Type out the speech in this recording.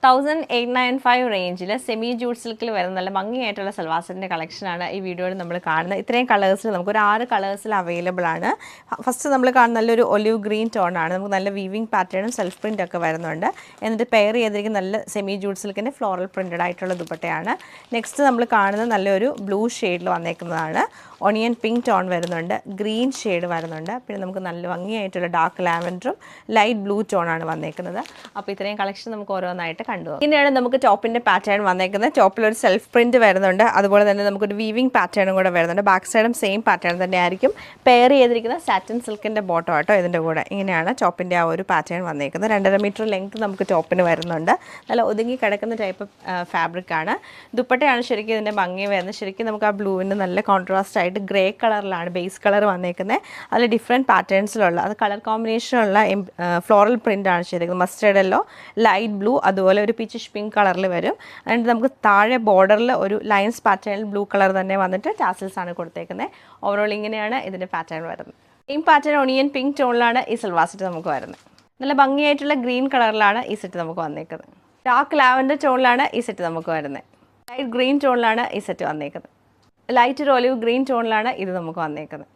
1895 റേഞ്ചിൽ semi jute സിൽക്കിൽ വരുന്ന നല്ല ഭംഗിയായിട്ടുള്ള സൽവാർ സെറ്റിൻ്റെ കളക്ഷനാണ് ഈ വീഡിയോയിൽ നമ്മൾ കാണുന്നത്. ഇത്രയും കളേഴ്സിൽ നമുക്കൊരു 6 കളേഴ്സിൽ അവൈലബിൾ ആണ്. ഫസ്റ്റ് നമ്മൾ കാണുന്ന നല്ലൊരു ഒലിവ് ഗ്രീൻ ടോണാണ്. നമുക്ക് നല്ല വീവിങ് പാറ്റേണും സെൽഫ് പ്രിൻ്റ് ഒക്കെ വരുന്നുണ്ട്. എന്നിട്ട് പെയർ ചെയ്തിരിക്കുന്ന നല്ല സെമി ജൂട്ട് സിൽക്കിൻ്റെ ഫ്ലോറൽ പ്രിൻറ്റഡ് ആയിട്ടുള്ള ദുപ്പട്ടയാണ്. നെക്സ്റ്റ് നമ്മൾ കാണുന്നത് നല്ലൊരു ബ്ലൂ ഷെയ്ഡിൽ വന്നേക്കുന്നതാണ്. ഓണിയൻ പിങ്ക് ടോൺ വരുന്നുണ്ട്, ഗ്രീൻ ഷെയ്ഡ് വരുന്നുണ്ട്, പിന്നെ നമുക്ക് നല്ല ഭംഗിയായിട്ടുള്ള ഡാർക്ക് ലാവൻഡറും ലൈറ്റ് ബ്ലൂ ടോണാണ് വന്നേക്കുന്നത്. അപ്പോൾ ഇത്രയും കളക്ഷൻ നമുക്ക് ഓരോന്നായിട്ട് കണ്ടുപോകും. പിന്നെയാണ് നമുക്ക് ടോപ്പിൻ്റെ പാറ്റേൺ വന്നേക്കുന്നത്. ടോപ്പിലൊരു സെൽഫ് പ്രിൻറ്റ് വരുന്നുണ്ട്, അതുപോലെ തന്നെ നമുക്കൊരു വീവിങ് പാറ്റേണും കൂടെ വരുന്നുണ്ട്. ബാക്ക് സൈഡും സെയിം പാറ്റേൺ തന്നെ ആയിരിക്കും. പെയർ ചെയ്തിരിക്കുന്ന സാറ്റിൻ സിൽക്കിൻ്റെ ബോട്ടം ആട്ടോ ഇതിൻ്റെ കൂടെ. ഇങ്ങനെയാണ് ടോപ്പിൻ്റെ ആ ഒരു പാറ്റേൺ വന്നേക്കുന്നത്. 2.5 മീറ്റർ ലെങ്ത് നമുക്ക് ടോപ്പിന് വരുന്നുണ്ട്. നല്ല ഒതുങ്ങി കിടക്കുന്ന ടൈപ്പ് ഫാബ്രിക്കാണ്. ദുപ്പട്ടയാണ് ശരിക്കും ഇതിൻ്റെ ഭംഗി വരുന്നത്. ശരിക്കും നമുക്ക് ആ ബ്ലൂവിന് നല്ല കോൺട്രാസ്റ്റ് ആയിട്ട് ഗ്രേ കളറിലാണ് ബേസ് കളർ വന്നേക്കുന്നത്. അതിൽ ഡിഫറെൻറ്റ് പാറ്റേൺസിലുള്ള അത് കളർ കോമ്പിനേഷനുള്ള ഫ്ലോറൽ പ്രിൻ്റാണ് ശരിക്കും. മസ്റ്റേർഡ് യെല്ലോ, ലൈറ്റ് ബ്ലൂ, അതുപോലെ ഒരു പീച്ചിഷ് പിങ്ക് കളറിൽ വരും. എന്നിട്ട് നമുക്ക് താഴെ ബോർഡറിൽ ഒരു ലൈൻസ് പാറ്റേണിൽ ബ്ലൂ കളർ തന്നെ വന്നിട്ട് ടാസിൽസ് ആണ് കൊടുത്തേക്കുന്നത്. ഓവറോൾ ഇങ്ങനെയാണ് ഇതിൻ്റെ പാറ്റേൺ വരുന്നത്. സെയിം പാറ്റേൺ ഒണിയൻ പിങ്ക് ടോണിലാണ് ഈ സൽവാർ സെറ്റ് നമുക്ക് വരുന്നത്. നല്ല ഭംഗിയായിട്ടുള്ള ഗ്രീൻ കളറിലാണ് ഈ സെറ്റ് നമുക്ക് വന്നേക്കുന്നത്. ഡാർക്ക് ലാവൻഡർ ടോണിലാണ് ഈ സെറ്റ് നമുക്ക് വരുന്നത്. ലൈറ്റ് ഗ്രീൻ ടോണിലാണ് ഈ സെറ്റ് വന്നേക്കുന്നത്. ലൈറ്റ് ഒരു ഒലിവ് ഗ്രീൻ ടോണിലാണ് ഇത് നമുക്ക് വന്നേക്കുന്നത്.